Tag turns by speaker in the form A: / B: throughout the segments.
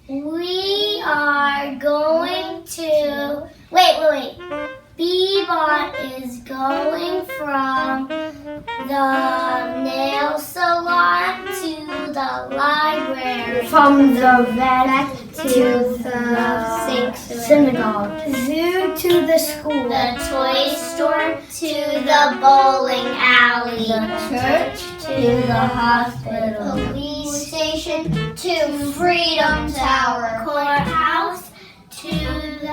A: We are going to... Wait. Bebop is going from the nail salon to the library.
B: From the vet to the synagogue. Zoo to the school.
A: The toy store to the bowling alley.
B: The church to the hospital.
A: Police station to Freedom Tower. Courthouse to the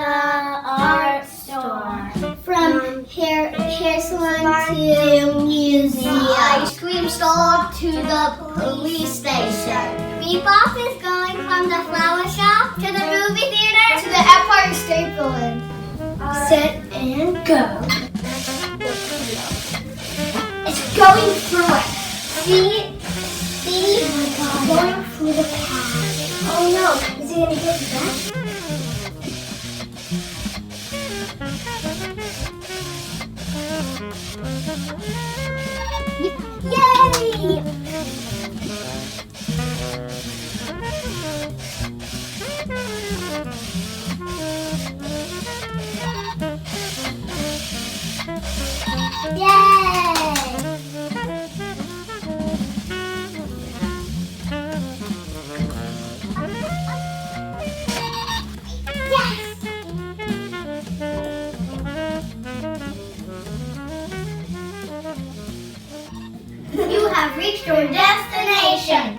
A: art store.
B: From hair salon to museum.
A: The ice cream stall to the police station.
B: Bebop is going from the flower shop
A: To the movie theater.
B: to the Empire State Building. Set and go.
A: It's going through it.
B: See? Oh my God. Going through the path. Oh no, is he gonna get back?
A: Yay! You have reached your destination.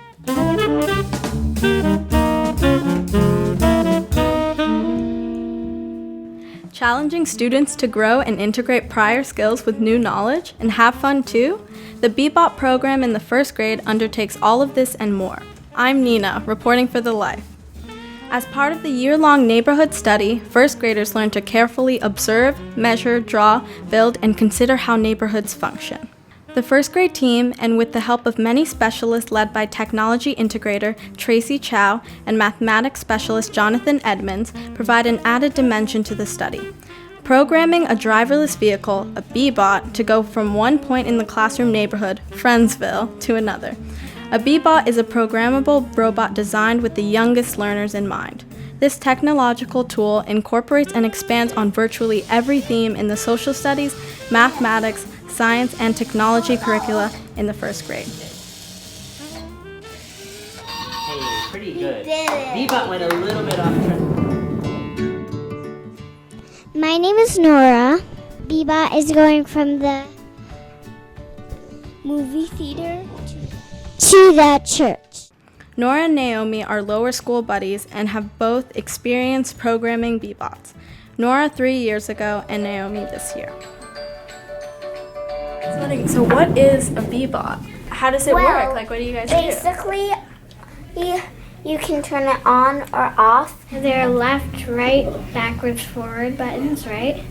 C: Challenging students to grow and integrate prior skills with new knowledge and have fun too? The Bebop program in the first grade undertakes all of this and more. I'm Nina, reporting for The Life. As part of the year-long neighborhood study, first graders learn to carefully observe, measure, draw, build, and consider how neighborhoods function. The first grade team, and with the help of many specialists led by technology integrator Tracy Chow and mathematics specialist Jonathan Edmonds, provide an added dimension to the study. Programming a driverless vehicle, a Bebot, to go from one point in the classroom neighborhood, Friendsville, to another. A Bebot is a programmable robot designed with the youngest learners in mind. This technological tool incorporates and expands on virtually every theme in the social studies, mathematics, science, and technology curricula in the first grade.
D: Hey, pretty good.
B: did it.
D: Bebop went a little bit off track.
B: My name is Nora. Bebop is going from the movie theater to the church.
C: Nora and Naomi are lower school buddies and have both experienced programming Bebots. Nora 3 years ago and Naomi this year. So what is a Bebot? How does it work? Like, what do you guys do?
B: Basically, you can turn it on or off. There are left, right, backwards, forward buttons, right?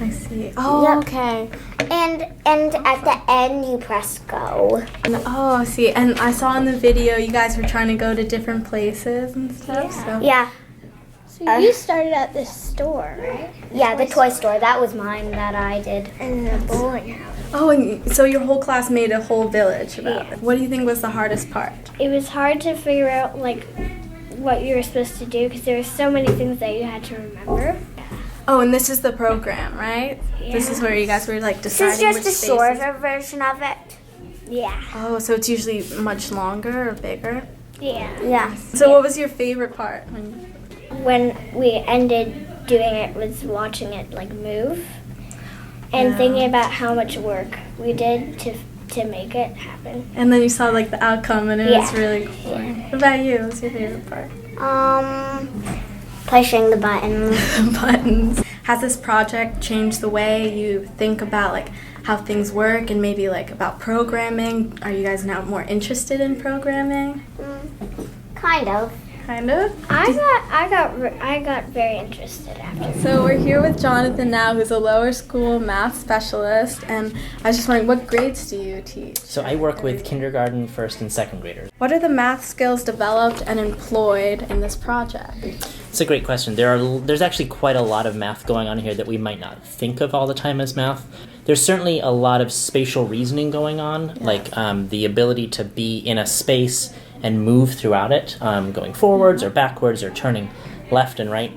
C: I see. Oh,
B: Yep.
C: okay.
B: And at the end, you press go.
C: Oh, I see. And I saw in the video you guys were trying to go to different places and stuff. So.
B: Yeah.
E: So you started at this store, right?
B: Yeah, the toy store. That was mine that I did.
E: And the bowling alley.
C: Oh, and so your whole class made a whole village about it. What do you think was the hardest part?
E: It was hard to figure out like what you were supposed to do because there were so many things that you had to remember.
C: Oh, and this is the program, right?
E: Yeah.
C: This is where you guys were like
B: This
C: deciding
B: is
C: which
B: just a
C: spaces.
B: shorter version of it.
E: Yeah.
C: Oh, so it's usually much longer or bigger?
E: Yeah.
B: Yeah.
C: So what was your favorite part?
E: When we ended doing it was watching it like move and thinking about how much work we did to make it happen.
C: And then you saw like the outcome and it was
E: Yeah.
C: really cool. What about you? What was your favorite part?
B: Pushing the buttons.
C: Buttons. Has this project changed the way you think about like how things work and maybe like about programming? Are you guys now more interested in programming?
B: Kind of.
C: Kind of.
E: I got very interested after.
C: So we're here with Jonathan now, who's a lower school math specialist, and I was just wondering, what grades do you teach?
D: So I work with kindergarten, first, and second graders.
C: What are the math skills developed and employed in this project?
D: It's a great question. There's actually quite a lot of math going on here that we might not think of all the time as math. There's certainly a lot of spatial reasoning going on, like the ability to be in a space and move throughout it, going forwards or backwards or turning left and right.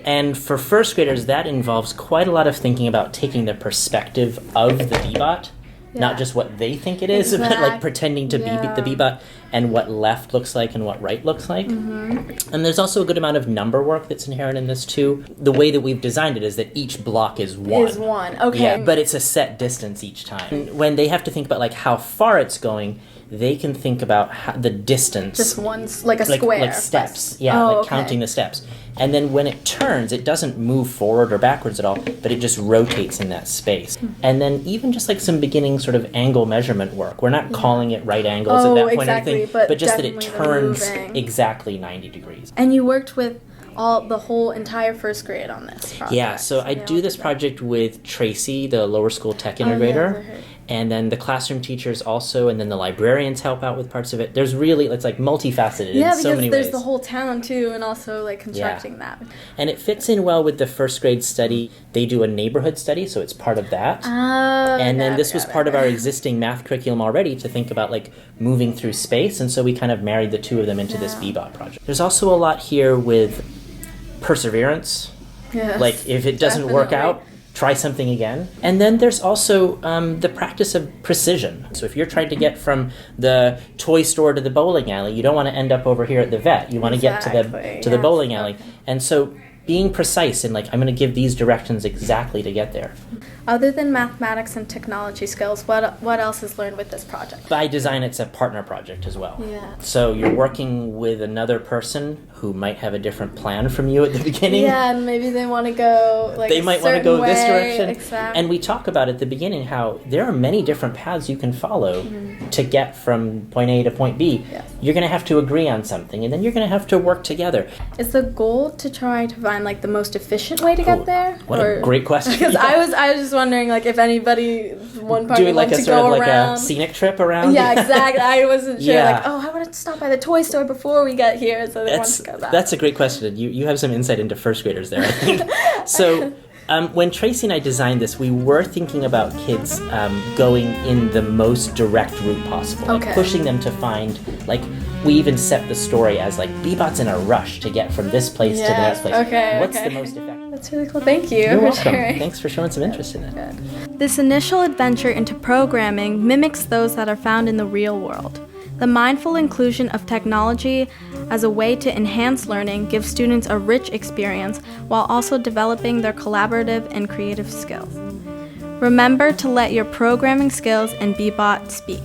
D: And for first graders, that involves quite a lot of thinking about taking the perspective of the Bebop, not just what they think it is, but like pretending to be the Bebop and what left looks like and what right looks like. And there's also a good amount of number work that's inherent in this too. The way that we've designed it is that each block is one.
C: Okay.
D: Yeah, but it's a set distance each time. And when they have to think about like how far it's going, they can think about the distance.
C: Just one, like a square.
D: Like steps. Yeah, counting the steps. And then when it turns, it doesn't move forward or backwards at all, but it just rotates in that space. And then even just like some beginning sort of angle measurement work. We're not calling it right angles at that point or anything, but just that it turns exactly 90 degrees.
C: And you worked with the whole entire first grade on this project.
D: Yeah, so I do this project with Tracy, the lower school tech integrator. And then the classroom teachers also, and then the librarians help out with parts of it. There's really, it's like multifaceted in so many ways.
C: Yeah, because there's the whole town too, and also like constructing that.
D: And it fits in well with the first grade study. They do a neighborhood study, so it's part of that. And then this was part of our existing math curriculum already to think about like moving through space, and so we kind of married the two of them into this Bebop project. There's also a lot here with perseverance.
C: Yes,
D: like if it doesn't work out, try something again. And then there's also the practice of precision. So if you're trying to get from the toy store to the bowling alley, you don't want to end up over here at the vet. You want to get to the bowling alley. And so being precise and like, I'm going to give these directions exactly to get there.
C: Other than mathematics and technology skills, what else is learned with this project?
D: By design, it's a partner project as well.
C: Yeah.
D: So you're working with another person who might have a different plan from you at the beginning.
C: Yeah, and maybe they want to go like
D: they might want to go this direction.
C: Exactly.
D: And we talk about at the beginning how there are many different paths you can follow to get from point A to point B.
C: Yes.
D: You're going to have to agree on something, and then you're going to have to work together.
C: Is the goal to try to find like the most efficient way to get there?
D: What a great question.
C: Because I was just wondering like if anybody one part
D: doing like
C: wants
D: a
C: to
D: sort
C: go
D: of like
C: around.
D: a scenic trip around.
C: Yeah, exactly. I wasn't sure.
D: Yeah.
C: Like, I want to stop by the toy store before we get here, so they want to go back.
D: That's a great question. You have some insight into first graders there, I think. So when Tracy and I designed this, we were thinking about kids going in the most direct route possible, like pushing them to find, like, we even set the story as like Bebop's in a rush to get from this place to the next place. What's the most effective?
C: That's really cool. Thank you.
D: You're welcome.
C: Sharing.
D: Thanks for showing some interest in it.
C: This initial adventure into programming mimics those that are found in the real world. The mindful inclusion of technology as a way to enhance learning gives students a rich experience while also developing their collaborative and creative skills. Remember to let your programming skills and Bebop speak.